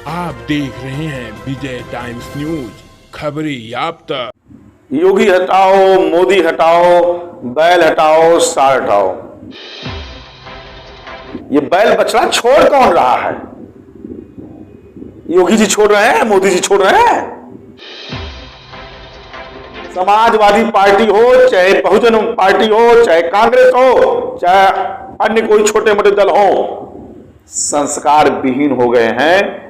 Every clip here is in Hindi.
आप देख रहे हैं विजय टाइम्स न्यूज, खबरें याफ्ता। योगी हटाओ, मोदी हटाओ, बैल हटाओ, सार हटाओ। ये बैल बछड़ा छोड़ कौन रहा है? योगी जी छोड़ रहे हैं, मोदी जी छोड़ रहे हैं। समाजवादी पार्टी हो, चाहे बहुजन पार्टी हो, चाहे कांग्रेस हो, चाहे अन्य कोई छोटे मोटे दल हो, संस्कार विहीन हो गए हैं।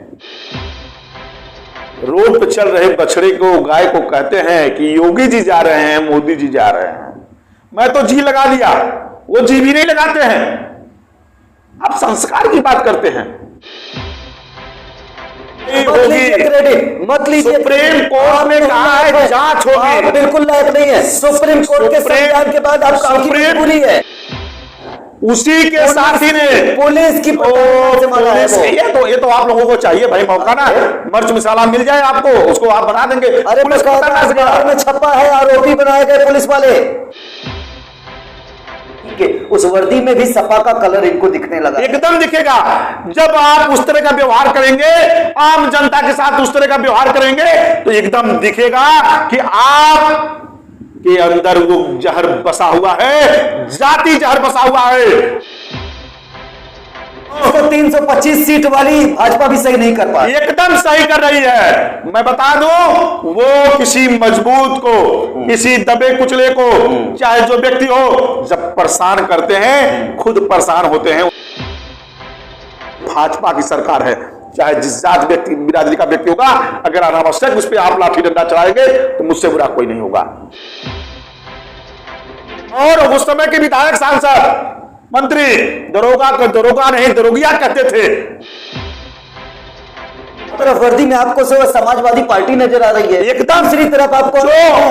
रोड पर चल रहे बछड़े को, गाय को कहते हैं कि योगी जी जा रहे हैं, मोदी जी जा रहे हैं। मैं तो जी लगा दिया, वो जी भी नहीं लगाते हैं। आप संस्कार की बात करते हैं। मत लीजिए। सुप्रीम कोर्ट ने कहा है जांच होगी। बिल्कुल लायक नहीं है। सुप्रीम कोर्ट के संज्ञान के बाद आपका पूरी है। उसी के साथी ने पुलिस की ये तो आप लोगों को चाहिए भाई मौका ना, मर्च मसाला मिल जाए आपको, उसको आप बना देंगे। अरे पुलिस में छपा है, आरोपी बनाए गए पुलिस वाले। उस वर्दी में भी सपा का कलर इनको दिखने लगा। एकदम दिखेगा। जब आप उस तरह का व्यवहार करेंगे, आम जनता के साथ उस तरह का व्यवहार करेंगे, तो एकदम दिखेगा कि आप के अंदर वो जहर बसा हुआ है, जाति जहर बसा हुआ है। 325 सीट वाली भाजपा भी सही नहीं कर पाई। एकदम सही कर रही है। मैं बता दूं, वो किसी मजबूत को, किसी दबे कुचले को, चाहे जो व्यक्ति हो, जब परेशान करते हैं, खुद परेशान होते हैं। भाजपा की सरकार है, चाहे जिस जात व्यक्ति बिरादरी का व्यक्ति होगा, अगर अनावश्यक उस पर आप लाठी डंडा चलाएंगे तो मुझसे बुरा कोई नहीं होगा। और उस समय के विधायक, सांसद, मंत्री दरोगा नहीं दरोगिया कहते थे। तरफ वर्दी में आपको सिर्फ समाजवादी पार्टी नजर आ रही है। एकदम दूसरी तरफ आपको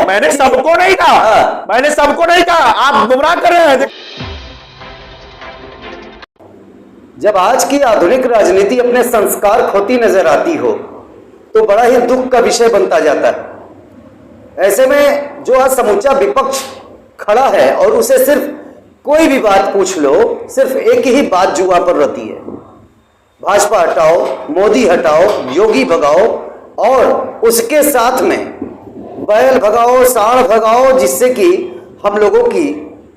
मैंने सबको नहीं कहा, मैंने सबको नहीं कहा, आप गुमराह कर रहे हैं। जब आज की आधुनिक राजनीति अपने संस्कार खोती नजर आती हो तो बड़ा ही दुख का विषय बनता जाता है। ऐसे में जो आज समूचा विपक्ष खड़ा है और उसे सिर्फ कोई भी बात पूछ लो, सिर्फ एक ही बात जुआ पर रहती है, भाजपा हटाओ, मोदी हटाओ, योगी भगाओ, और उसके साथ में बैल भगाओ, सांड भगाओ, जिससे कि हम लोगों की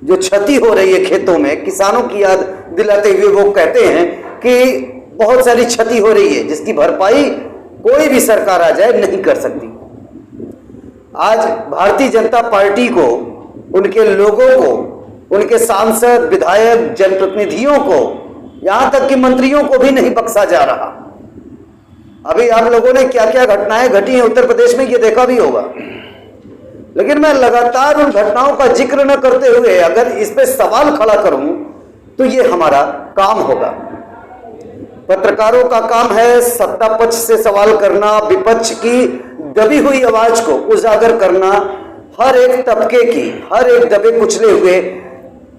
जो क्षति हो रही है खेतों में, किसानों की याद दिलाते हुए वो कहते हैं कि बहुत सारी क्षति हो रही है जिसकी भरपाई कोई भी सरकार आ जाए नहीं कर सकती। आज भारतीय जनता पार्टी को, उनके लोगों को, उनके सांसद, विधायक, जनप्रतिनिधियों को, यहां तक कि मंत्रियों को भी नहीं बख्शा जा रहा। अभी आप लोगों ने क्या क्या घटनाएं घटी हैं उत्तर प्रदेश में, ये देखा भी होगा। लेकिन मैं लगातार उन घटनाओं का जिक्र न करते हुए अगर इस पे सवाल खड़ा करूं तो ये हमारा काम होगा। पत्रकारों का काम है सत्ता पक्ष से सवाल करना, विपक्ष की दबी हुई आवाज को उजागर करना, हर एक तबके की, हर एक दबे कुचले हुए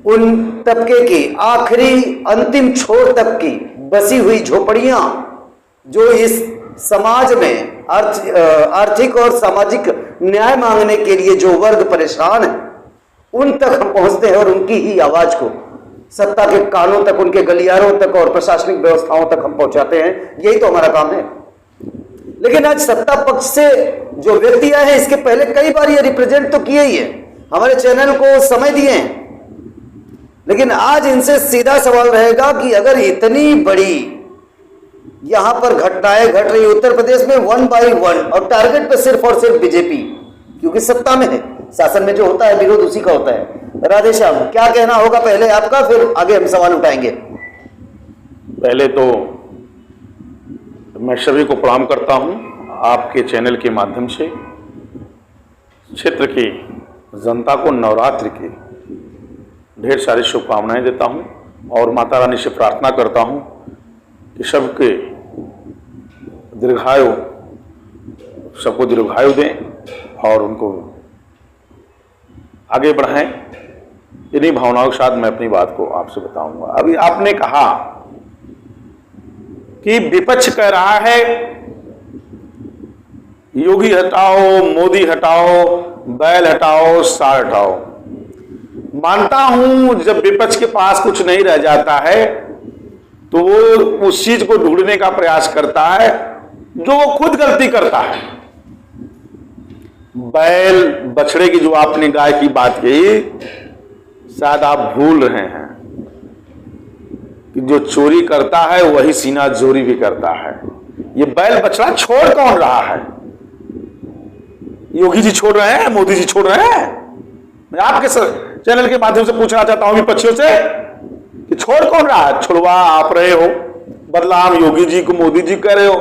उन तबके की आखिरी अंतिम छोर तक की बसी हुई झोपड़ियां जो इस समाज में आर्थिक और सामाजिक न्याय मांगने के लिए जो वर्ग परेशान है, उन तक हम पहुंचते हैं और उनकी ही आवाज को सत्ता के कानों तक, उनके गलियारों तक और प्रशासनिक व्यवस्थाओं तक हम पहुंचाते हैं। यही तो हमारा काम है। लेकिन आज सत्ता पक्ष से जो व्यक्ति आए हैं, इसके पहले कई बार ये रिप्रेजेंट तो किए ही है, हमारे चैनल को समय दिए हैं। लेकिन आज इनसे सीधा सवाल रहेगा कि अगर इतनी बड़ी यहां पर घटनाएं घट रही उत्तर प्रदेश में 1 by 1 और टारगेट पे सिर्फ और सिर्फ बीजेपी, क्योंकि सत्ता में है, शासन में जो होता है विरोध उसी का होता है। राधेश्याम, क्या कहना होगा पहले आपका, फिर आगे हम सवाल उठाएंगे। पहले तो मैं सभी को प्रणाम करता हूं, आपके चैनल के माध्यम से क्षेत्र की जनता को नवरात्रि की ढेर सारी शुभकामनाएं देता हूं और माता रानी से प्रार्थना करता हूं कि सबके सबको दीर्घायु दें और उनको आगे बढ़ाएं। इन्हीं भावनाओं के साथ मैं अपनी बात को आपसे बताऊंगा। अभी आपने कहा कि विपक्ष कह रहा है योगी हटाओ, मोदी हटाओ, बैल हटाओ, सार हटाओ। मानता हूं जब विपक्ष के पास कुछ नहीं रह जाता है तो वो उस चीज को ढूंढने का प्रयास करता है जो वो खुद गलती करता है। बैल बछड़े की जो आपने गाय की बात कही, शायद आप भूल रहे हैं कि जो चोरी करता है वही सीना चोरी भी करता है। ये बैल बछड़ा छोड़ कौन रहा है? योगी जी छोड़ रहे हैं, मोदी जी छोड़ रहे हैं? मैं आपके चैनल के माध्यम से पूछना चाहता हूं विपक्षियों से कि छोड़ कौन रहा है? छुड़वा आप रहे हो, बदलाव योगी जी को मोदी जी कह रहे हो।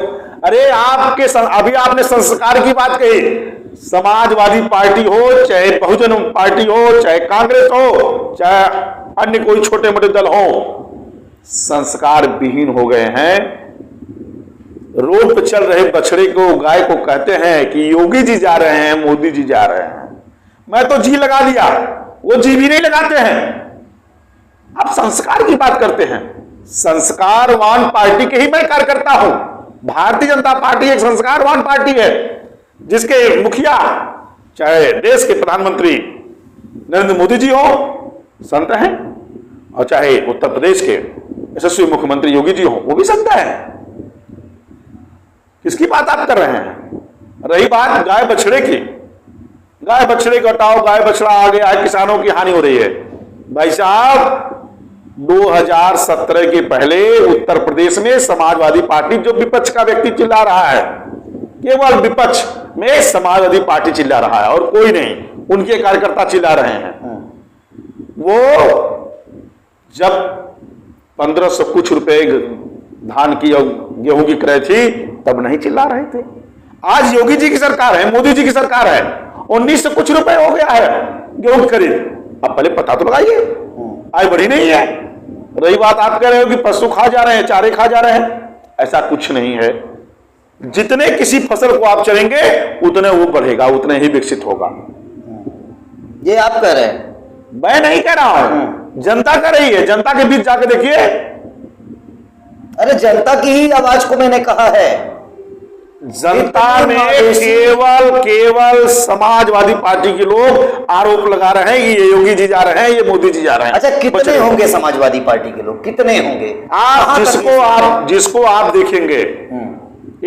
अरे आपके अभी आपने संस्कार की बात कही, समाजवादी पार्टी हो, चाहे बहुजन पार्टी हो, चाहे कांग्रेस हो, चाहे अन्य कोई छोटे मोटे दल हो, संस्कार विहीन हो गए हैं। रोड पर चल रहे बछड़े को, गाय को कहते हैं कि योगी जी जा रहे हैं, मोदी जी जा रहे हैं। मैं तो जी लगा दिया, वो जी भी नहीं लगाते हैं। आप संस्कार की बात करते हैं। संस्कारवान पार्टी के ही मैं कार्यकर्ता हूं। भारतीय जनता पार्टी एक संस्कारवान पार्टी है, जिसके मुखिया चाहे देश के प्रधानमंत्री नरेंद्र मोदी जी हो, संत हैं, और चाहे उत्तर प्रदेश के यशस्वी मुख्यमंत्री योगी जी हो, वो भी संत है। किसकी बात आप कर रहे हैं? रही बात गाय बछड़े की, गाय बछड़े को हटाओ, गाय बछड़ा आ गया है, किसानों की हानि हो रही है। भाई साहब 2017 के पहले उत्तर प्रदेश में समाजवादी पार्टी, जो विपक्ष का व्यक्ति चिल्ला रहा है, केवल विपक्ष में समाजवादी पार्टी चिल्ला रहा है और कोई नहीं, उनके कार्यकर्ता चिल्ला रहे हैं। वो जब 1500 कुछ रुपए धान की और गेहूं की क्रय थी, तब नहीं चिल्ला रहे थे। आज योगी जी की सरकार है, मोदी जी की सरकार है, 1900 कुछ रुपए हो गया है गेहूं की खरीद। अब पहले पता तो लगाइए, आय बढ़ी नहीं है। रही बात आप कह रहे हो कि पशु खा जा रहे हैं, चारे खा जा रहे हैं, ऐसा कुछ नहीं है। जितने किसी फसल को आप चलेंगे उतने वो बढ़ेगा, उतने ही विकसित होगा। ये आप कह रहे हैं, मैं नहीं कह रहा हूं, जनता कह रही है। जनता के बीच जाके देखिए। अरे जनता की ही आवाज को मैंने कहा है। जनता में केवल समाजवादी पार्टी के लोग आरोप लगा रहे हैं कि ये योगी जी जा रहे हैं, ये मोदी जी जा रहे हैं। अच्छा, कितने होंगे समाजवादी पार्टी के लोग? कितने होंगे? आप जिसको आप देखेंगे,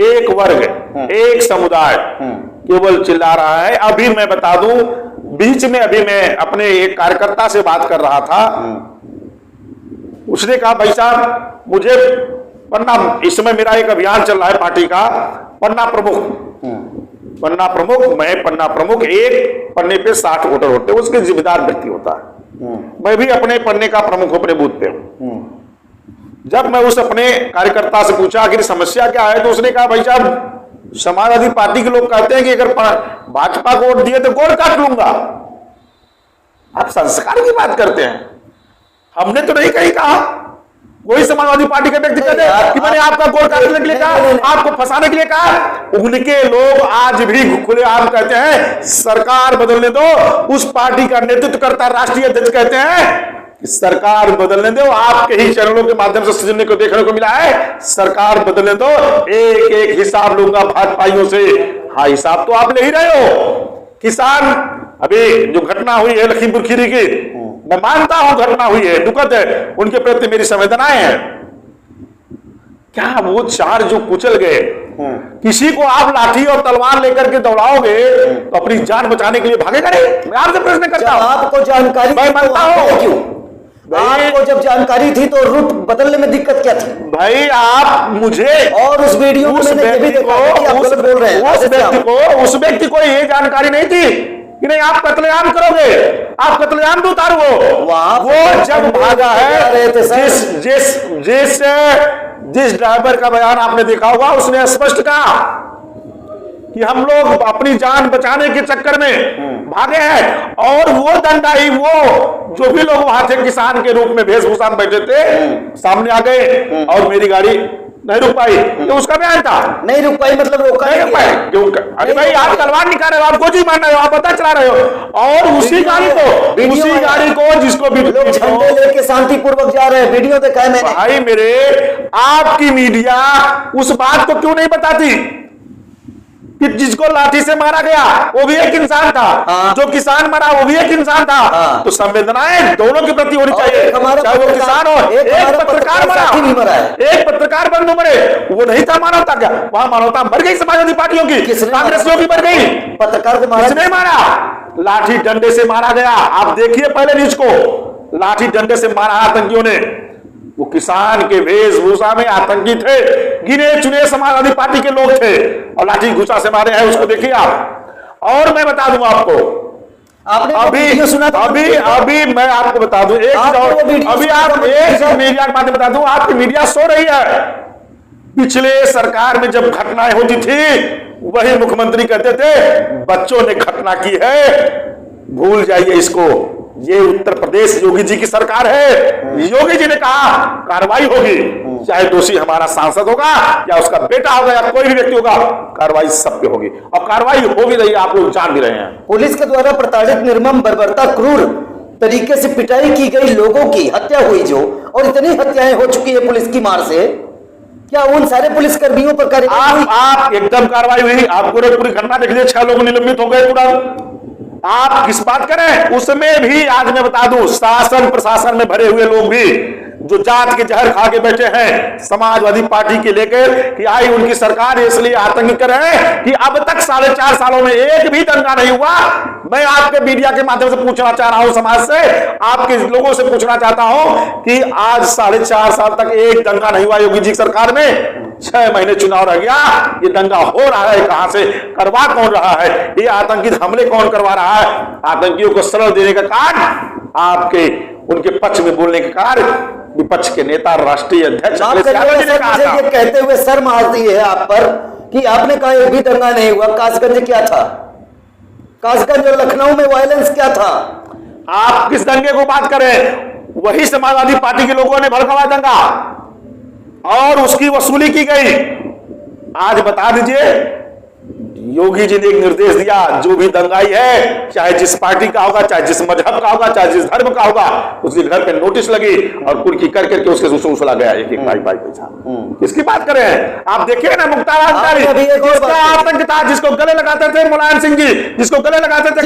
एक वर्ग, एक समुदाय केवल चिल्ला रहा है। अभी मैं बता दूं, बीच में अभी मैं अपने एक कार्यकर्ता से बात कर रहा था, उसने कहा भाई साहब मुझे पन्ना, इस समय मेरा एक अभियान चल रहा है पार्टी का, पन्ना प्रमुख, मैं पन्ना प्रमुख, एक पन्ने पे 60 वोटर होते हैं, उसके जिम्मेदार व्यक्ति होता है। मैं भी अपने पन्ने का प्रमुख अपने बूथ पे हूं। जब मैं उस अपने कार्यकर्ता से पूछा कि समस्या क्या है, तो उसने कहा भाई साहब समाजवादी पार्टी के लोग कहते हैं कि अगर भाजपा को वोट दिए तो गोड़ काट लूंगा। आप संस्कार की बात करते हैं, हमने तो नहीं कहीं कहा। वही समाजवादी पार्टी के व्यक्ति कहते हैं कि मैंने आपका गोड़ काटने के लिए कहा, आपको फंसाने के लिए कहा। उनके लोग आज भी खुलेआम कहते हैं सरकार बदलने दो। उस पार्टी का नेतृत्व करता राष्ट्रीय अध्यक्ष कहते हैं कि सरकार बदलने दो। आपके ही चैनलों के माध्यम से सुनने को देखने को मिला है, सरकार बदलने दो, एक एक हिसाब लूंगा भाजपाइयों से। हाँ, हिसाब तो आप ले ही रहे हो। किसान, अभी जो घटना हुई है लखीमपुर खीरी की, मैं मानता हूं घटना हुई है, दुखद है, उनके प्रति मेरी संवेदनाएं हैं। क्या वो 4 जो कुचल गए, किसी को आप लाठी और तलवार लेकर के दौड़ाओगे तो अपनी जान बचाने के लिए भागेगा नहीं? मैं आपसे प्रश्न करता हूं। आपको जानकारी, मैं मानता हूं क्यों? आपको जब जानकारी थी तो रूट बदलने में दिक्कत क्या थी? भाई आप मुझे, और उस वीडियो में मैंने ये भी देखा कि आप गलत बोल रहे हैं। उस व्यक्ति को ये जानकारी नहीं थी कि नहीं आप कत्लेआम करोगे, आप कत्लेआम भी उतारो। वो जब भागा है, जिस ड्राइवर का बयान आपने देखा होगा, उसने स्पष्ट कहा कि हम लोग अपनी जान बचाने के चक्कर में भागे हैं। और वो दंडाई, वो जो भी लोग वहां थे किसान के रूप में वेशभूषा में बैठे थे, सामने आ गए और मेरी गाड़ी नहीं रुक पाई। तो उसका बयान था, नहीं रुक पाई मतलब रोका नहीं पाई। क्यों? अरे भाई आप तलवार निकाल रहे हो, आप गोजी मार रहे हो, आप पता चला रहे हो, और उसी गाड़ी को जिसको भी लोग झंडे लेके शांतिपूर्वक जा रहे हैं, वीडियो देखा है मैंने। भाई मेरे, आपकी मीडिया उस बात को क्यों नहीं बताती? कि जिसको लाठी से मारा गया वो भी एक इंसान था, जो किसान मरा वो भी एक इंसान था। तो संवेदनाएं दोनों के प्रति होनी चाहिए, चाहे वो किसान हो। एक पत्रकार मरा, एक पत्रकार बंधु मरे, वो नहीं था मानवता क्या? वहां मानवता मर गई समाजवादी पार्टियों की, कांग्रेसियों की मर गई। पत्रकार को मारा किसने मारा? लाठी डंडे से मारा गया। आप देखिए पहले न्यूज को, लाठी डंडे से मारा आतंकियों ने। वो किसान के वेशभूषा में आतंकी थे, गिने चुने समाजवादी पार्टी के लोग थे, और लाठी घुसा से मारे हैं, उसको देखिए आप। और मैं बता दूं आपको, अभी सुना अभी मैं आपको बता दूं एक अभी आप एक मीडिया के माध्यम बता दूं, आपकी मीडिया सो रही है। पिछले सरकार में जब घटनाएं होती थी, वही मुख्यमंत्री कहते थे बच्चों ने घटना की है, भूल जाइए इसको, ये उत्तर प्रदेश योगी जी की सरकार है। योगी जी ने कहा कार्रवाई होगी, चाहे दोषी हमारा सांसद होगा या उसका बेटा होगा या कोई भी व्यक्ति होगा, कार्रवाई सब पे होगी, और कार्रवाई हो भी रही है, आप लोग जान भी रहे हैं। पुलिस के द्वारा प्रताड़ित, निर्मम, बर्बरता, क्रूर तरीके से पिटाई की गई लोगों की हत्या हुई जो, और इतनी हत्याएं हो चुकी है पुलिस की मार से, क्या उन सारे पुलिस कर्मियों पर कार्रवाई? आप एकदम कार्रवाई हुई। आप पूरी घटना देख लीजिए, 6 लोग निलंबित हो गए तुरंत। आप किस बात करें? उसमें भी आज मैं बता दूं, शासन प्रशासन में भरे हुए लोग भी जो जात के जहर खा के बैठे हैं समाजवादी पार्टी के लेकर कि आई उनकी सरकार, इसलिए आतंक कर रहे हैं कि अब तक 4.5 सालों में एक भी दंगा नहीं हुआ। मैं आपके मीडिया के माध्यम से पूछना चाह रहा हूं, समाज से, आपके लोगों से पूछना चाहता हूं कि आज 4.5 साल तक एक दंगा नहीं हुआ योगी जी की सरकार में। 6 महीने चुनाव रह गया, ये दंगा हो रहा है कहां से? करवा कौन रहा है? ये आतंकी हमले कौन करवा रहा है? आतंकियों को शरण देने का कार्य, आपके उनके पक्ष में बोलने का कार्य विपक्ष के नेता, राष्ट्रीय अध्यक्ष ये कहते हुए शर्म आती है आप पर कि आपने कहा एक भी दंगा नहीं हुआ। कासगंज क्या था? कासगंज और लखनऊ में वायलेंस क्या था? आप किस दंगे को बात करें? वही समाजवादी पार्टी के लोगों ने भड़काया दंगा और उसकी वसूली की गई। आज बता दीजिए, योगी जी ने एक निर्देश दिया, जो भी दंगाई है, चाहे जिस पार्टी का होगा, चाहे जिस मजहब का होगा, चाहे जिस धर्म का होगा, उसके घर पे नोटिस लगी और कुर्की कर करके उसके वसूला गया एक भाई पैसा। किसकी बात करें? आप देखिए ना, मुख्तार अंसारी जिसका आतंक था, जिसको गले लगाते थे मुलायम सिंह जी, जिसको गले लगाते थे,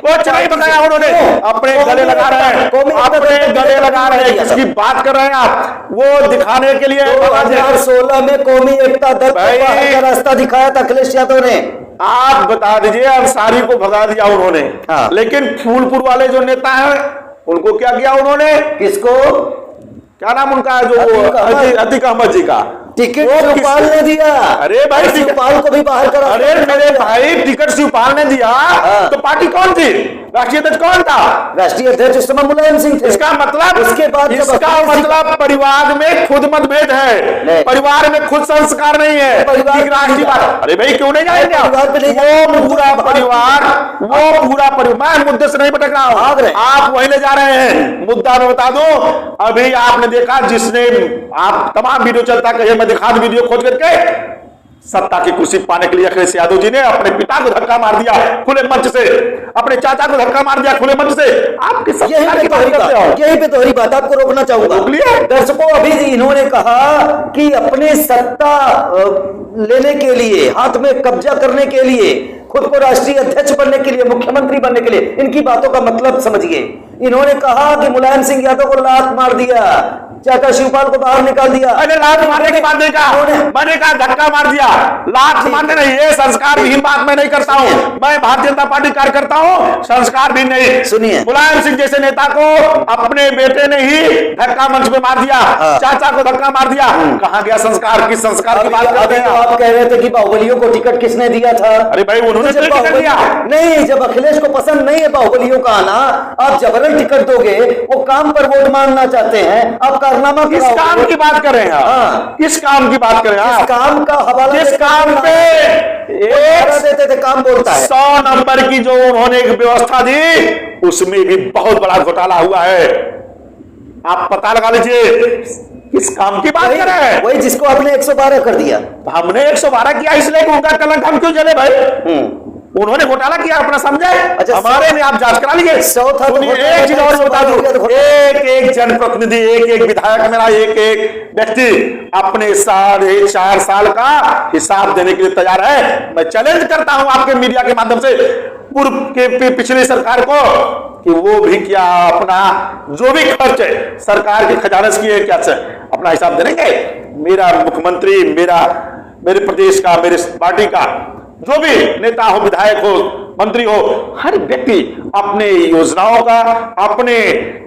कुछ नहीं बताया उन्होंने, अपने गले लगा रहे हैं, अपने गले लगा रहे हैं। किसकी बात कर रहे हैं आप? वो दिखाने के लिए 2016 में कौमी एकता दल का रास्ता दिखाया था अखिलेश यादव ने। आप बता दीजिए, अंसारी को भगा दिया उन्होंने, लेकिन फूलपुर वाले जो नेता हैं उनको क्या किया उन्होंने? किसको? क्या नाम उनका है, जो अतीक अहमद जी का टिकट शिवपाल ने दिया। अरे भाई, शिवपाल को भी बाहर करा। अरे मेरे भाई, टिकट शिवपाल ने दिया तो पार्टी कौन थी? राष्ट्रीय अध्यक्ष कौन था? राष्ट्रीय अध्यक्ष उस समय मुलायम सिंह थे। इसका मतलब, उसके बाद मतलब परिवार में खुद मतभेद है, परिवार में खुद संस्कार नहीं है। राष्ट्रीय बात, अरे भाई क्यों नहीं जाएंगे? वो पूरा परिवार, मैं मुद्दे से नहीं भटक रहा हूं, आप वही ले जा रहे हैं। मुद्दा मैं बता दूं, अभी आपने देखा, जिसने आप तमाम वीडियो चलता कहिए, मैं दिखा दूं वीडियो खोज करके, सत्ता की कुर्सी पाने के लिए अखिलेश यादव जी ने अपने पिता को धक्का मार दिया खुले मंच से, अपने चाचा को धक्का मार दिया खुले मंच से। आपके यही पे दोहरी बात आपको रोकना चाहूंगा। दर्शकों, अभी इन्होंने कहा कि अपने सत्ता लेने के लिए, हाथ में कब्जा करने के लिए, खुद को राष्ट्रीय अध्यक्ष बनने के लिए, मुख्यमंत्री बनने के लिए, इनकी बातों का मतलब समझिए। इन्होंने कहा कि मुलायम सिंह यादव को लात मार दिया, चाचा शिवपाल को बाहर निकाल दिया। अरे लात मारने की बात नहीं कहा, मैंने कहा धक्का मार दिया, लात मारने नहीं। ये संस्कार विहीन बात मैं नहीं करता हूं, मैं भारतीय जनता पार्टी कार्यकर्ता हूं, संस्कार भी नहीं। सुनिए, मुलायम सिंह जैसे नेता को अपने बेटे ने ही धक्का मंच पे मार दिया, चाचा को धक्का मार दिया, कहां गया संस्कार? किस संस्कार की बात करते हैं? आप कह रहे थे कि बाहुबलियों को टिकट किसने दिया था? अरे भाई, उन्होंने टिकट दिया नहीं। जब अखिलेश को पसंद नहीं है बाहुबलियों का आना, आप जबरन टिकट दोगे, वो काम पर वोट मांगना चाहते हैं, आप कारनामा किस काम की बात कर रहे हैं? किस काम की बात कर रहे हैं? किस काम का हवाला? किस काम पे देते थे? काम बोलता है। 100 नंबर की जो उन्होंने एक व्यवस्था दी, उसमें भी बहुत बड़ा घोटाला हुआ है। आप पता लगा लीजिए किस काम की बात कर रहे हैं। वही जिसको आपने 112 कर दिया। हमने 112 किया, इसलिए उनका कलंक हम क्यों जले भाई? उन्होंने घोटाला किया अपना समझे। अच्छा, हमारे में आप जांच करा लीजिए। चौथा तो एक चीज और बता दूं, एक एक जनप्रतिनिधि, एक एक विधायक, मेरा एक एक व्यक्ति अपने 4.5 साल का हिसाब देने के लिए तैयार है। मैं चैलेंज करता हूं आपके मीडिया के माध्यम से पूर्व के पिछली सरकार को कि वो भी क्या अपना जो भी खर्च है सरकार के खजाने से किए क्या अपना हिसाब देंगे। मेरा मुख्यमंत्री, मेरे प्रदेश का, मेरे पार्टी का जो भी नेता हो, विधायक हो, मंत्री हो, हर व्यक्ति अपने योजनाओं का, अपने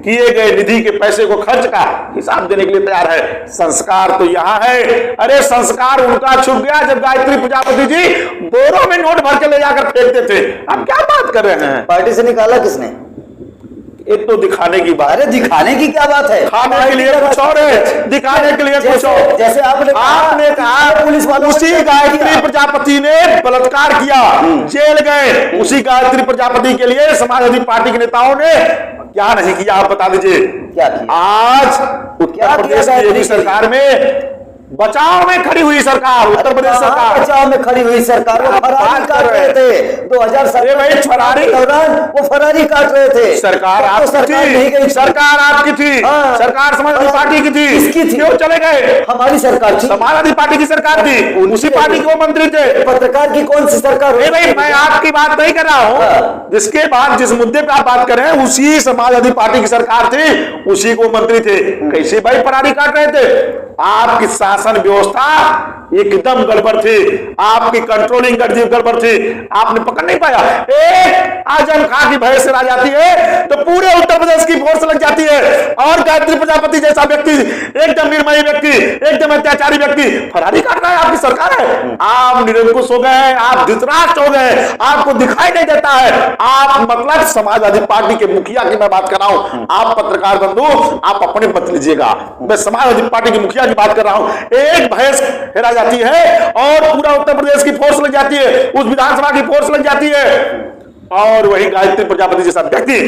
किए गए निधि के पैसे को खर्च का हिसाब देने के लिए तैयार है। संस्कार तो यहां है। अरे संस्कार उनका छुप गया जब गायत्री प्रजापति जी बोरों में नोट भर के ले जाकर फेंकते थे। आप क्या बात कर रहे हैं? पार्टी से निकाला किसने? एक तो दिखाने की बात। अरे दिखाने की क्या बात है? खाने के लिए कुछ और है, दिखाने के लिए कुछ और। जैसे आपने कहा पुलिस वालों, उसी गायत्री प्रजापति ने बलात्कार किया, जेल गए। उसी गायत्री प्रजापति के लिए समाजवादी पार्टी के नेताओं ने क्या नहीं किया, आप बता दीजिए। क्या किया? आज उत्तर प्रदेश की योगी सरकार में बचाव में खड़ी हुई सरकार, उत्तर प्रदेश सरकार बचाव में खड़ी हुई सरकार, वो फरारी काट रहे थे 2017 भाई, फरारी के दौरान वो फरारी काट रहे थे। सरकार आपकी थी, सरकार आपकी थी, सरकार समाजवादी पार्टी की थी। किसकी थी? क्यों चले गए? हमारी सरकार थी, समाजवादी पार्टी की सरकार थी, उसी पार्टी के वो मंत्री थे। पत्रकार की कौन सी सरकार? भाई मैं आपकी बात नहीं कर रहा हूं, जिसके बाद जिस मुद्दे पे आप बात कर रहे हैं उसी समाजवादी पार्टी की सरकार थी, उसी को मंत्री थे। कैसे भाई फरारी काट रहे थे? आपकी शासन व्यवस्था एकदम गड़बड़ थी, आपकी कंट्रोलिंग गड़बड़ थी, आपने पकड़ नहीं पाया। एक आजम खां की भैंस आ जाती है तो पूरे उत्तर प्रदेश की फोर्स लग जाती है, और गायत्री प्रजापति जैसा व्यक्ति, एकदम निर्मयी व्यक्ति, एकदम अत्याचारी व्यक्ति फरारी काट रहा है। आपकी सरकार है, आप निरंकुश हो गए, आप धृतराष्ट्र हो गए, आपको दिखाई नहीं देता है। आप मतलब समाजवादी पार्टी के मुखिया की मैं बात कर रहा हूं। आप पत्रकार बंधु, आप अपने मत लीजिएगा, मैं समाजवादी पार्टी के मुखिया की बात कर रहा हूं। एक भैंस हेरा जाती है और पूरा उत्तर प्रदेश की फोर्स लग जाती है, उस विधानसभा की फोर्स लग जाती है, और वही गायत्री प्रजापति जैसा व्यक्ति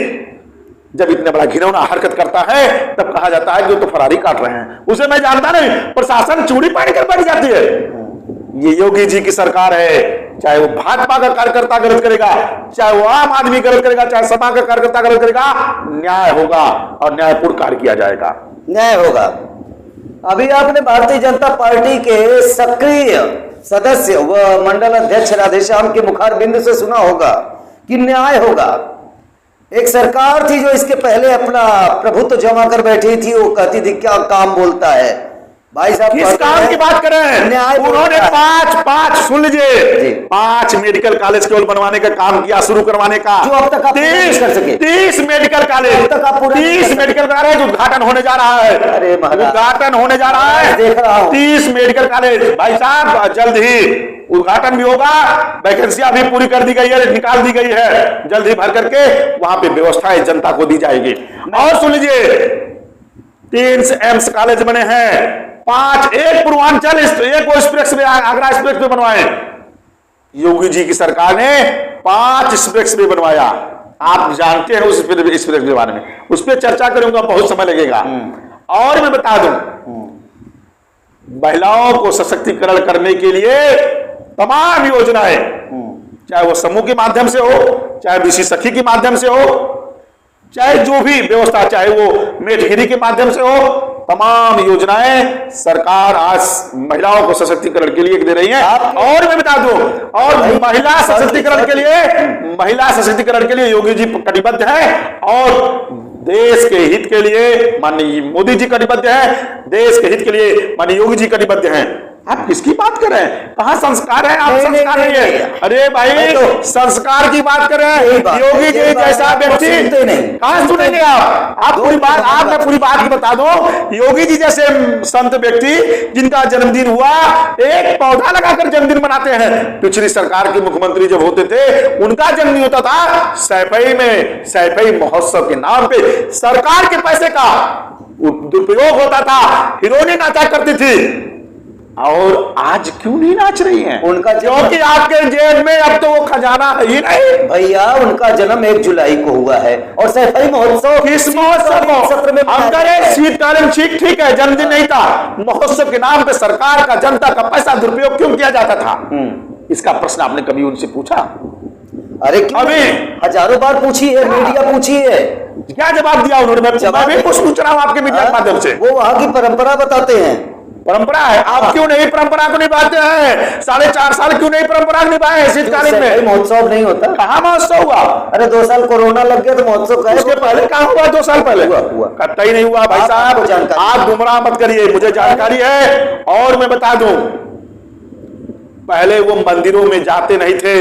जब इतने बड़ा घिनौना हरकत करता है तब कहा जाता है कि वो तो फरारी काट रहे हैं। उसे मैं जानता नहीं, प्रशासन चूड़ी पानी कर बैठ जाती है। ये योगी जी की सरकार है, चाहे वो भाजपा का कार्यकर्ता गलत करेगा, चाहे वो आम आदमी गलत करेगा, चाहे सपा का कार्यकर्ता गलत करेगा, न्याय होगा और न्यायपूर्ण कार्य किया जाएगा। न्याय होगा। अभी आपने भारतीय जनता पार्टी के सक्रिय सदस्य व मंडल अध्यक्ष राधेश्याम के मुखारबिंद से सुना होगा कि न्याय होगा। एक सरकार थी जो इसके पहले अपना प्रभुत्व जमा कर बैठी थी, वो कहती थी क्या काम बोलता है। भाई साहब किस काम की बात कर रहे हैं? न्याय उन्होंने पांच सुन लीजिए, 5 मेडिकल कॉलेज केवल बनवाने का काम किया, शुरू करवाने का, जो अब तक आप कर सके। 30 मेडिकल कॉलेज, 30 मेडिकल कॉलेज उद्घाटन होने जा रहा है। अरे उद्घाटन होने जा रहा है, देख रहा हूं 30 मेडिकल कॉलेज। भाई साहब जल्द ही उद्घाटन भी होगा, वैकेंसियां भी पूरी कर दी गई है, निकाल दी गई है, जल्द ही भर करके वहां पे व्यवस्थाएं जनता को दी जाएगी। और सुन लीजिए, 3 एम्स कॉलेज बने हैं, 5 एक पूर्वांचल, एक वो express way, Agra express way बनवाए। योगी जी की सरकार ने 5 एक्सप्रेस वे बनवाया। आप जानते हैं उस एक्सप्रेस वे के बारे में, उस पर चर्चा करूंगा, बहुत समय लगेगा। और मैं बता दूं, महिलाओं को सशक्तिकरण करने के लिए तमाम योजनाएं, चाहे वो समूह के माध्यम से हो, चाहे बीसी सखी के माध्यम से हो, चाहे जो भी व्यवस्था, चाहे वो मेटगिरी के माध्यम से हो, तमाम योजनाएं सरकार आज महिलाओं को सशक्तिकरण के लिए दे रही है। और मैं बता दूं, और महिला सशक्तिकरण के लिए योगी जी कटिबद्ध है, और देश के हित के लिए माननीय मोदी जी कटिबद्ध है, देश के हित के लिए माननीय योगी जी कटिबद्ध हैं। आप किसकी बात कर रहे हैं? कहां संस्कार है? आप संस्कार नहीं है। अरे भाई तो संस्कार की बात कर रहे हैं, योगी जी जैसा व्यक्ति कहां सुनेंगे आप पूरी बात, आप मैं पूरी बात बता दो। योगी जी जैसे संत व्यक्ति जिनका जन्मदिन हुआ, एक पौधा लगाकर जन्मदिन मनाते हैं। पिछली सरकार के मुख्यमंत्री जब होते थे, उनका जन्मदिन होता था सैफई में, सैफई महोत्सव के नाम पे सरकार के पैसे का दुरुपयोग होता था, हिरोइनें नाचा करती थी। और आज क्यों नहीं नाच रही हैं? उनका क्योंकि आपके जेब में अब तो वो खजाना है ही नहीं। भैया उनका जन्म 1 जुलाई को हुआ है, और सैफई महोत्सव किस महोत्सव में हम करें? शीतकालीन ठीक है, जन्मदिन नहीं था। महोत्सव के नाम पे सरकार का, जनता का पैसा दुरुपयोग क्यों किया जाता था? इसका प्रश्न आपने कभी उनसे पूछा? अरे क्यों? अभी हजारों बार पूछी है, मीडिया पूछी है, क्या जवाब दिया उन्होंने? मैं भी कुछ पूछ रहा हूं आपके मीडिया के माध्यम से। वो वहां की परंपरा बताते हैं। परंपरा है, आप क्यों नहीं परंपरा को निभाते हैं? 4.5 साल क्यों नहीं परंपरा निभाए शीतकालीन में? महोत्सव नहीं होता। कहाँ महोत्सव हुआ? अरे 2 साल कोरोना लग गया तो महोत्सव का उसके पहले कहाँ हुआ? 2 साल पहले हुआ। कतई नहीं हुआ भाई साहब, आप गुमराह मत करिए, मुझे जानकारी है। और मैं बता दूं, पहले वो मंदिरों में जाते नहीं थे,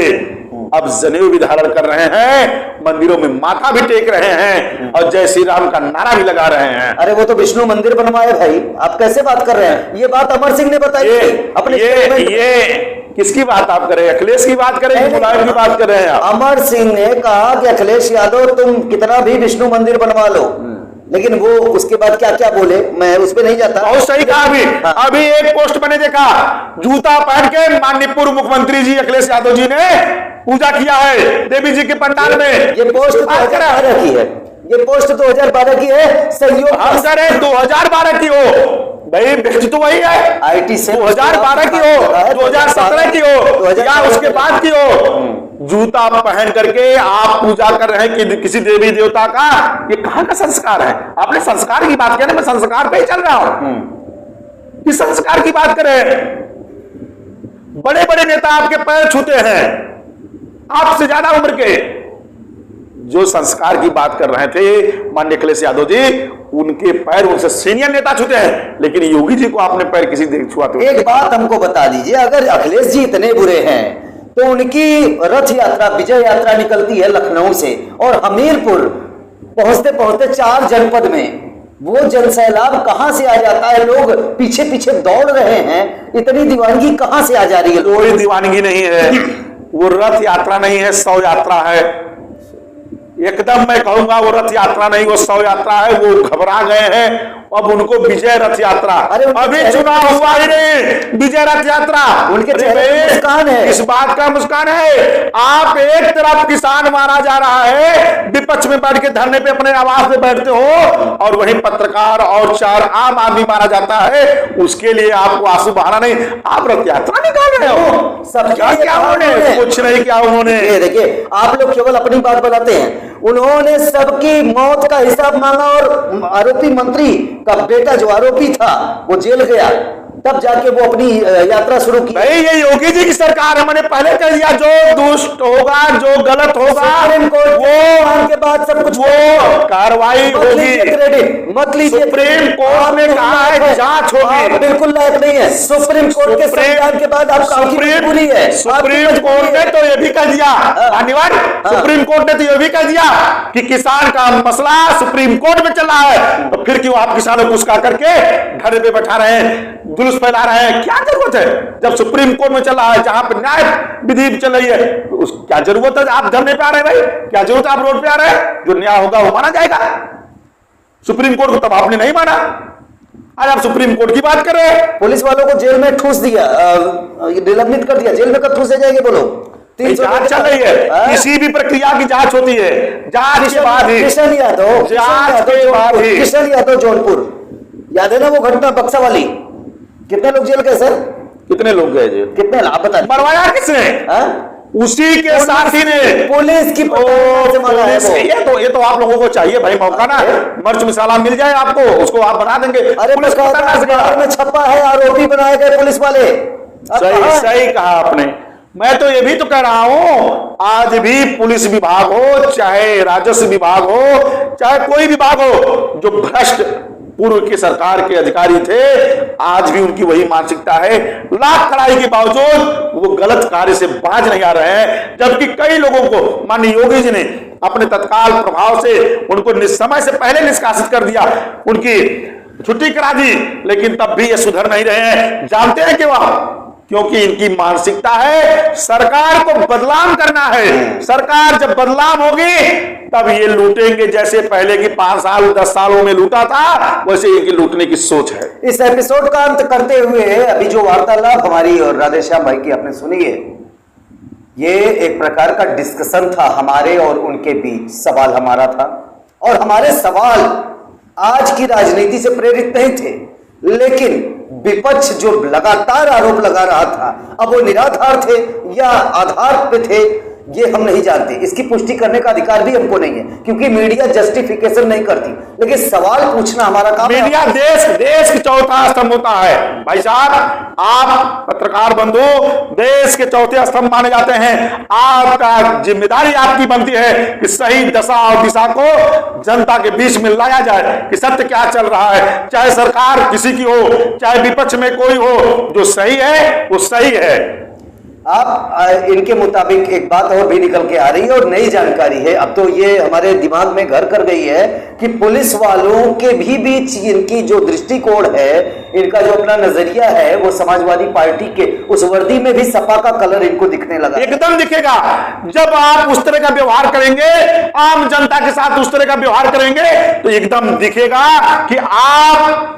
अब जनेऊ भी धारण कर रहे हैं, मंदिरों में माथा भी टेक रहे हैं और जय श्री राम का नारा भी लगा रहे हैं। अरे वो तो विष्णु मंदिर बनवाए भाई, आप कैसे बात कर रहे हैं? ये बात अमर सिंह ने बताई अपने ये किसकी बात आप कर रहे हैं? अखिलेश की बात कर रहे हैं, मुलायम की बात कर रहे हैं आप? अमर सिंह ने कहा कि अखिलेश यादव तुम कितना भी विष्णु मंदिर बनवा लो, लेकिन वो उसके बाद क्या क्या बोले मैं उस पे नहीं जाता। बहुत सही कहा। अभी एक पोस्ट मैंने देखा, जूता पहन के माननीय पूर्व मुख्यमंत्री जी अखिलेश यादव जी ने पूजा किया है देवी जी के पंडाल में। ये पोस्ट 2012 की है, ये पोस्ट 2012 की है। सहयोग हम कह रहे 2012 की हो भाई, बेच तो वही है। IT से 2012 की हो, 2017 की हो या उसके बाद की हो, जूता पहन करके आप पूजा कर रहे हैं कि किसी देवी देवता का, ये कहां का संस्कार है? आपने संस्कार की बात किया ना, मैं संस्कार पे ही चल रहा हूं। किस संस्कार की बात करें? बड़े बड़े नेता आपके पैर छूते हैं, आपसे ज्यादा उम्र के। जो संस्कार की बात कर रहे थे माननीय अखिलेश यादव जी, उनके पैर उनसे सीनियर नेता छूते हैं, लेकिन योगी जी को आपने पैर किसी छुआ तो? एक बात हमको बता दीजिए, अगर अखिलेश जी इतने बुरे हैं तो उनकी रथ यात्रा, विजय यात्रा निकलती है लखनऊ से और हमीरपुर पहुंचते पहुंचते 4 जनपद में, वो जनसैलाब कहां से आ जाता है? लोग पीछे पीछे दौड़ रहे हैं, इतनी दीवानगी कहां से आ जा रही है? कोई दीवानगी नहीं है, वो रथ यात्रा नहीं है, 100 यात्रा है। एकदम मैं कहूंगा वो रथ यात्रा नहीं, वो 100 यात्रा है। वो घबरा गए हैं, अब उनको विजय रथ यात्रा। अभी चुनाव हुआ ही नहीं, विजय रथ यात्रा उनके चेहरे पे मुस्कान है। इस बात का मुस्कान है। आप एक तरफ किसान मारा जा रहा है, विपक्ष में बैठ के धरने पे अपने आवाज पे बैठते हो, और वहीं पत्रकार और 4 आम आदमी मारा जाता है, उसके लिए आपको आंसू बहाना नहीं, आप रथ यात्रा निकाल रहे हो। सब क्या उन्होंने कुछ नहीं किया उन्होंने। देखिए, आप लोग केवल अपनी बात बताते हैं, उन्होंने सबकी मौत का हिसाब मांगा और आरोपी मंत्री का बेटा जो आरोपी था वो जेल गया, तब जाके वो अपनी यात्रा शुरू की। भाई ये योगी जी की सरकार है, मैंने पहले कह दिया, जो दुष्ट होगा, जो गलत होगा, वो के बाद सब कुछ वो कार्रवाई होगी। क्रेडिट मत लीजिए, सुप्रीम कोर्ट ने कहा है जांच होगी। बिल्कुल लायक नहीं है। सुप्रीम कोर्ट के संविधान के बाद आपका मजबूरी है। सुप्रीम कोर्ट ने तो ये भी कह दिया, धन्यवाद, सुप्रीम कोर्ट ने तो ये भी कह दिया कि किसान का मसला सुप्रीम कोर्ट में चल रहा है, तो फिर क्यों आप किसानों को उसका करके घर पे बैठा रहे हैं, जुलूस फैला रहे हैं? क्या जरूरत है? जब सुप्रीम कोर्ट में चल रहा है, जहां पर न्याय विधि चल रही है, तो क्या जरूरत है आप धरने पे आ रहे हैं? भाई क्या जरूरत है आप रोड पे आ रहे हैं? जो न्याय होगा वो माना जाएगा। सुप्रीम कोर्ट को तब आपने नहीं माना, आज आप सुप्रीम कोर्ट की बात कर रहे हैं। पुलिस वालों को जेल में ठूस दिया, निलंबित कर दिया, जेल में कब ठूस जाएंगे बोलो? जांच चल रही है, किसी भी प्रक्रिया की जांच होती है, जांच के बाद ही। किशन यादव, जांच के बाद ही। किशन यादव जौनपुर, याद है ना वो घटना बक्सा वाली? कितने लोग जेल गए सर? कितने लोग गए जेल? कितने? आप बता। मरवाया किसने? उसी के साथी ने, पुलिस की से मारा है। ये तो आप लोगों को चाहिए भाई मौका ना, मिर्च मसाला मिल जाए आपको, उसको आप बना देंगे। अरे पुलिस में छपा है, आरोपी बनाए गए पुलिस वाले। सही कहा आपने। मैं तो ये भी तो कह रहा हूं, आज भी पुलिस विभाग हो, चाहे राजस्व विभाग हो, चाहे कोई विभाग हो, जो भ्रष्ट पूर्व की सरकार के अधिकारी थे, आज भी उनकी वही मानसिकता है। लाख कड़ाई के बावजूद वो गलत कार्य से बाज नहीं आ रहे हैं, जबकि कई लोगों को माननीय योगी जी ने अपने तत्काल प्रभाव से उनको समय से पहले निष्कासित कर दिया, उनकी छुट्टी करा दी, लेकिन तब भी ये सुधर नहीं रहे हैं। जानते हैं क्यों? क्योंकि इनकी मानसिकता है सरकार को बदनाम करना है। सरकार जब बदनाम होगी तब ये लूटेंगे, जैसे पहले की 5 साल 10 सालों में लूटा था, वैसे इनकी लूटने की सोच है। इस एपिसोड का अंत करते हुए अभी जो वार्तालाप हमारी और राधेश्याम भाई की आपने सुनी है, ये एक प्रकार का डिस्कशन था हमारे और उनके बीच। सवाल हमारा था और हमारे सवाल आज की राजनीति से प्रेरित नहीं थे, लेकिन विपक्ष जो लगातार आरोप लगा रहा था, अब वो निराधार थे या आधार पे थे, ये हम नहीं जानते, इसकी पुष्टि करने का अधिकार भी हमको नहीं है, क्योंकि मीडिया जस्टिफिकेशन नहीं करती। लेकिन सवाल पूछना हमारा काम है। मीडिया देश की चौथा स्तंभ होता है भाई साहब। आप पत्रकार बंधु देश के चौथे स्तंभ माने जाते हैं। आपका जिम्मेदारी आपकी बनती है कि सही दशा और दिशा को जनता के बीच में लाया जाए कि सत्य क्या चल रहा है, चाहे सरकार किसी की हो, चाहे विपक्ष में कोई हो, जो सही है वो सही है। आप इनके मुताबिक एक बात और भी निकल के आ रही है और नई जानकारी है, अब तो ये हमारे दिमाग में घर कर गई है कि पुलिस वालों के भी बीच इनकी जो दृष्टिकोण है, इनका जो अपना नजरिया है, वो समाजवादी पार्टी के उस वर्दी में भी सपा का कलर इनको दिखने लगा। एकदम दिखेगा। जब आप उस तरह का व्यवहार करेंगे, आम जनता के साथ उस तरह का व्यवहार करेंगे, तो एकदम दिखेगा कि आप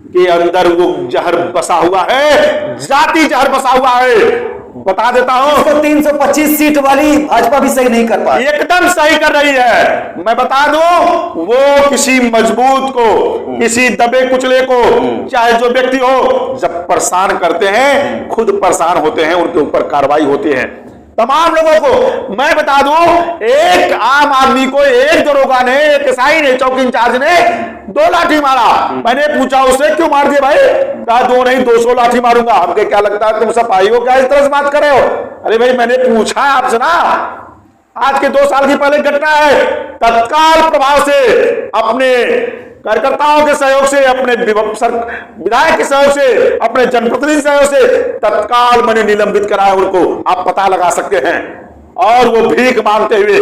के अंदर वो जहर बसा हुआ है, जाति जहर बसा हुआ है। बता देता हूं, तो 325 सीट वाली भाजपा भी सही नहीं कर पा, एकदम सही कर रही है। मैं बता दूं, वो किसी मजबूत को, किसी दबे कुचले को, चाहे जो व्यक्ति हो, जब परेशान करते हैं, खुद परेशान होते हैं, उनके ऊपर कार्रवाई होती है। तमाम लोगों को मैं बता दूं, एक आम आदमी को एक दरोगा ने, एक एसआई ने, चौकी इंचार्ज ने 2 लाठी मारा। मैंने पूछा उससे, क्यों मार दिया भाई? कहा 2 नहीं 200 लाठी मारूंगा। हमको क्या लगता है तुम सफाई हो क्या, इस तरह से बात कर रहे हो? अरे भाई मैंने पूछा आपसे ना, आज के 2 साल की पहले घटना है। तत्काल प्रभाव से अपने कार्यकर्ताओं के सहयोग से, अपने विधायक के सहयोग से, अपने जनप्रतिनिधि सहयोग से तत्काल मैंने निलंबित कराया उनको। आप पता लगा सकते हैं। और वो भीख मांगते हुए,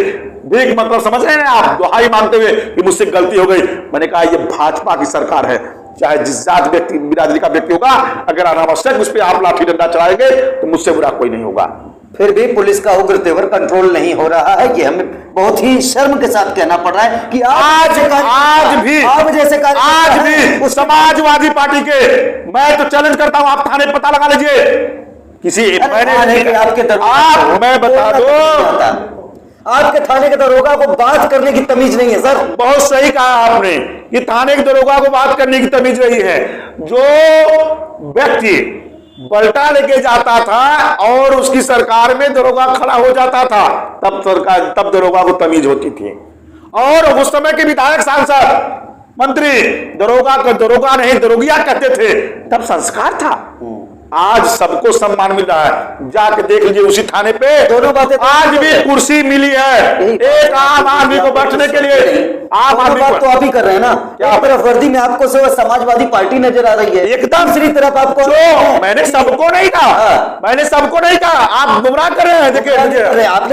भीख मतलब समझ रहे हैं आप, दुहाई मांगते हुए कि मुझसे गलती हो गई। मैंने कहा ये भाजपा की सरकार है, चाहे जिस जात व्यक्ति बिरादरी का व्यक्ति होगा, अगर अनावश्यक उस पर आप लाठी डंडा चलाएंगे तो मुझसे बुरा कोई नहीं होगा। फिर भी पुलिस का उग्र तेवर कंट्रोल नहीं हो रहा है। ये हमें बहुत ही शर्म के साथ कहना पड़ रहा है कि आज भी समाजवादी पार्टी के, मैं तो चैलेंज करता हूं, आप थाने पता लगा लीजिए किसी, मैं बता दो, आपके थाने के दरोगा को बात करने की तमीज नहीं है सर। बहुत सही कहा आपने कि थाने के दरोगा को बात करने की तमीज नहीं है। जो व्यक्ति बल्टा लेके जाता था और उसकी सरकार में दरोगा खड़ा हो जाता था, तब दरोगा को तमीज होती थी। और उस समय के विधायक, सांसद, मंत्री दरोगा नहीं दरोगिया कहते थे, तब संस्कार था। आज सबको सम्मान मिल रहा है। जाके देख लीजिए उसी थाने पे दोनों बातें, आज भी कुर्सी मिली है एक आम आदमी को बैठने के लिए। आम आदमी बात तो आप ही कर रहे हैं ना। एक तरफ वर्दी में आपको समाजवादी पार्टी नजर आ रही है, एकदम। दूसरी तरफ आपको, मैंने सबको नहीं कहा, मैंने सबको नहीं कहा, आप गुमराह कर रहे हैं। देखिए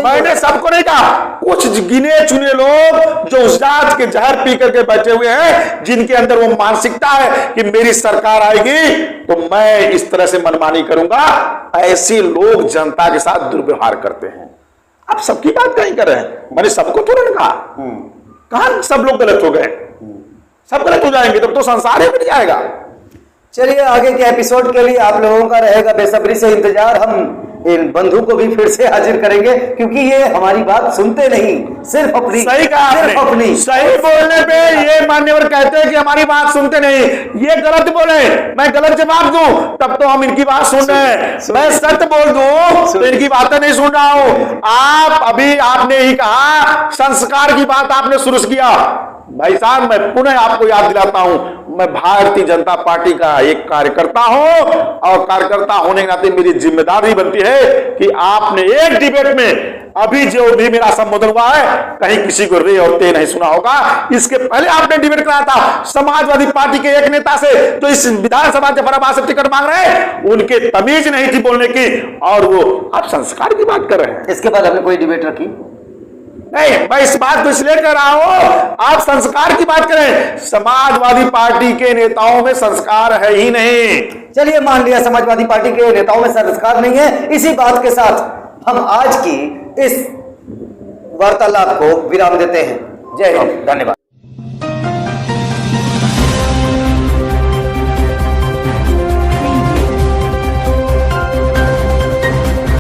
मैंने सबको नहीं कहा, कुछ गिने चुने लोग जो उस जात के जहर पी करके बैठे हुए हैं, जिनके अंदर वो मानसिकता है कि मेरी सरकार आएगी तो मैं इस तरह से मनमानी करूंगा। ऐसे लोग जनता के साथ दुर्व्यवहार करते हैं। आप सबकी बात नहीं कर रहे हैं, मैंने सबको थोड़ा कहा। कहां सब लोग गलत हो गए? सब गलत हो जाएंगे तब तो संसार ही मिट जाएगा। चलिए आगे के एपिसोड के लिए आप लोगों का रहेगा बेसब्री से इंतजार। हम इन बंधु को भी फिर से हाजिर करेंगे, क्योंकि ये हमारी बात सुनते नहीं, सिर्फ अपनी। सही कहा आपने, अपनी सही बोलने पे ये मान्यवर कहते हैं कि हमारी बात सुनते नहीं। ये गलत बोले, मैं गलत जवाब दूं तब तो हम इनकी बात सुन रहे हैं। मैं सत्य बोल दूं तो इनकी बातें नहीं सुन रहा हूं। आप अभी आपने ही कहा, संस्कार की बात आपने शुरू किया। भाई साहब मैं पुनः आपको याद दिलाता हूं, मैं भारतीय जनता पार्टी का एक कार्यकर्ता हूं और कार्यकर्ता होने के नाते मेरी जिम्मेदारी बनती है कि आपने एक डिबेट में अभी जो भी मेरा संबोधन हुआ है, कहीं किसी को रे और ते नहीं सुना होगा। इसके पहले आपने डिबेट कराया था समाजवादी पार्टी के एक नेता से, जो इस विधानसभा जफराबाद से टिकट मांग रहे हैं, उनके तमीज नहीं थी बोलने की, और वो आप संस्कार की बात कर रहे हैं। इसके बाद आपने कोई डिबेट रखी नहीं? मैं इस बात को इसलिए कर रहा हूं, आप संस्कार की बात करें। समाजवादी पार्टी के नेताओं में संस्कार है ही नहीं। चलिए मान लिया समाजवादी पार्टी के नेताओं में संस्कार नहीं है। इसी बात के साथ हम आज की इस वार्तालाप को विराम देते हैं। जय हिंद, धन्यवाद।